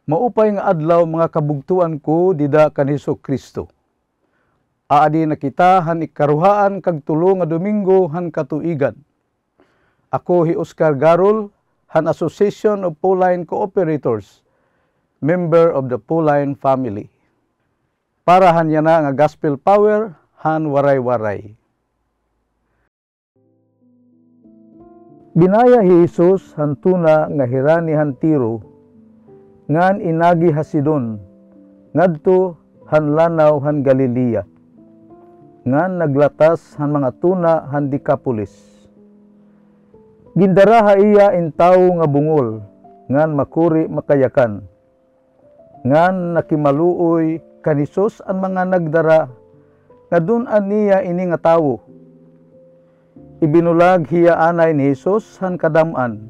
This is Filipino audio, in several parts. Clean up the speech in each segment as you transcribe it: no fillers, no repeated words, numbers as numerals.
Maupay nga adlaw mga kabugtuan ko dida kan Hesukristo. Aadi na kita han ikaruhaan kag tulo nga Domingo han katuigan. Ako hi Oscar Garol, han Association of Pauline Cooperators, member of the Pauline family. Para han yana nga gospel power han waray-waray. Binaya hi Jesus han tuna nga hirani han Tiro, ngan inagi hasidon, ngadto han lanaw han Galilea, ngan naglatas han mga tuna han Decapolis. Gindaraha iya in tawo nga bungol, ngan makuri makayakan, ngan nakimaluoy kanisos ang mga nagdara, nga dun-an niya ini nga tawo. Ibinulag hiya anay ni Jesus han kadam-an,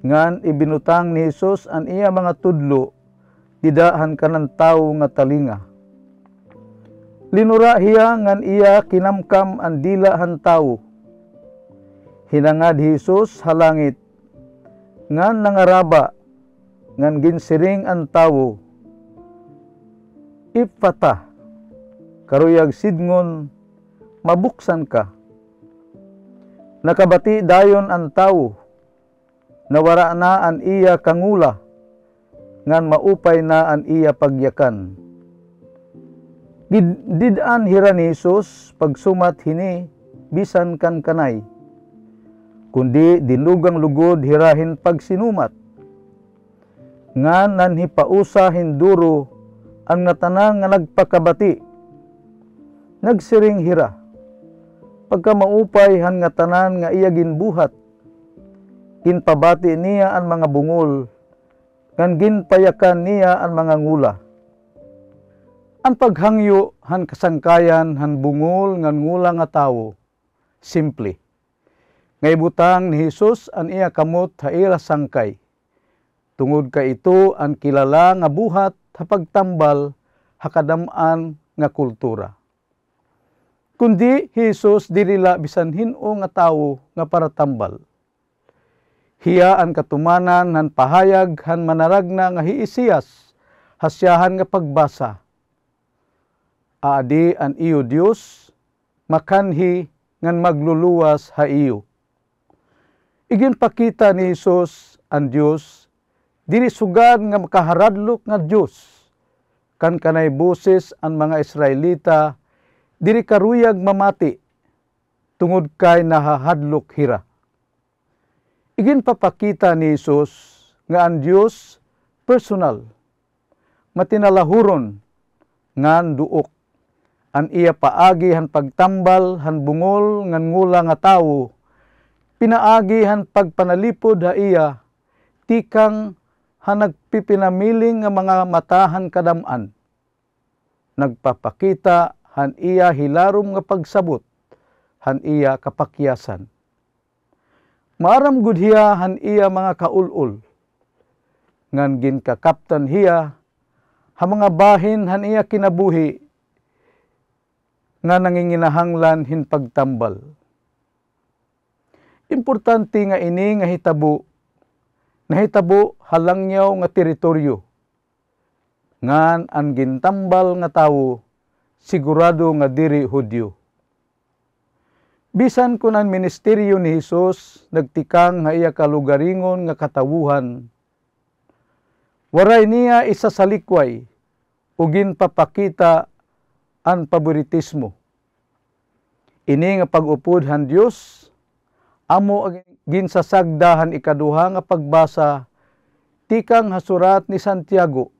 ngan ibinutang ni Jesus an iya mga tudlo, didahan kanang tawo nga talinga. Linura hiya ngan iya kinamkam ang dila han tawo. Hinangad Jesus halangit, ngan nangaraba, ngan ginsiring ang tawo. Ipfata, karuyag sidngon, mabuksan ka. Nakabati dayon ang tawo, nawara na an iya kangula, ngan maupay na an iya pagyakan. Didaan hira ni Jesus pagsumat hini bisan kan kanay, kundi dinugang lugod hirahin pagsinumat, ngan nanhipausa hinduro ang natanang nga nagpakabati. Nagsiring hira, pagka maupay han nga tanan nga iya ginbuhat, ginpabati niya ang mga bungol, ngan ginpayakan niya ang mga ngula. Ang paghangyo han kasangkayan han bungol ngan ngula nga tawo, simple. Ngay butang ni Jesus an iya kamot haira sangkay. Tungod ka ito ang kilala nga buhat hapagtambal hakadam-an nga kultura. Kundi Jesus dirila bisan hin-o nga tawo nga para tambal. Hiya ang katumanan han pahayag han manaragna nga hiisiyas, hasyahan nga pagbasa. Aadi an iyo Dios, makanhi ngan magluluwas ha iyo. Iginpakita ni Jesus ang Dios, diri sugad nga makaharadlok nga Dios. Kan kanay boses ang mga Israelita, diri karuyag mamati, tungod kay nahahadlok hira. Iginpapakita ni Jesus nga ang Dios personal, matinalahuron, ngan duok. An iya paagi han pagtambal han bungol ngan ngula nga tawo, pinaagi han pagpanalipod ha iya, tikang han nagpipinamiling nga mga matahan kadam-an. Nagpapakita han iya hilarom nga pagsabot, han iya kapakyasan. Maaram gud hiya han iya mga kaulol, ngan ginkakaptan hiya ha mga bahin han iya kinabuhi, nga nanginginahanglan hin pagtambal. Importante nga ini nga hitabo, nahitabo halangyaw nga teritoryo, ngan ang gintambal nga tawo sigurado nga diri Hudyo. Bisan kunan ministeryo ni Jesus nagtikang nga iya kalugaringon nga katawuhan, waray niya isa sa likway ugin papakita ang paboritismo. Ini nga pag-upod han Dios, amo ginsasagdahan ikaduha nga pagbasa tikang hasurat ni Santiago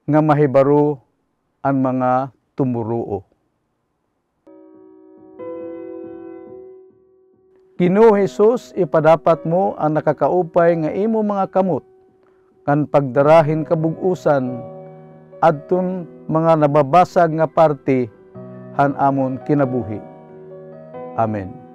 nga mahibaro ang mga tumuruo. Ginoo Jesus, ipadapat mo ang nakakaupay nga imo mga kamot kan pagdarahin kabug-usan adton mga nababasag nga parte han amon kinabuhi. Amen.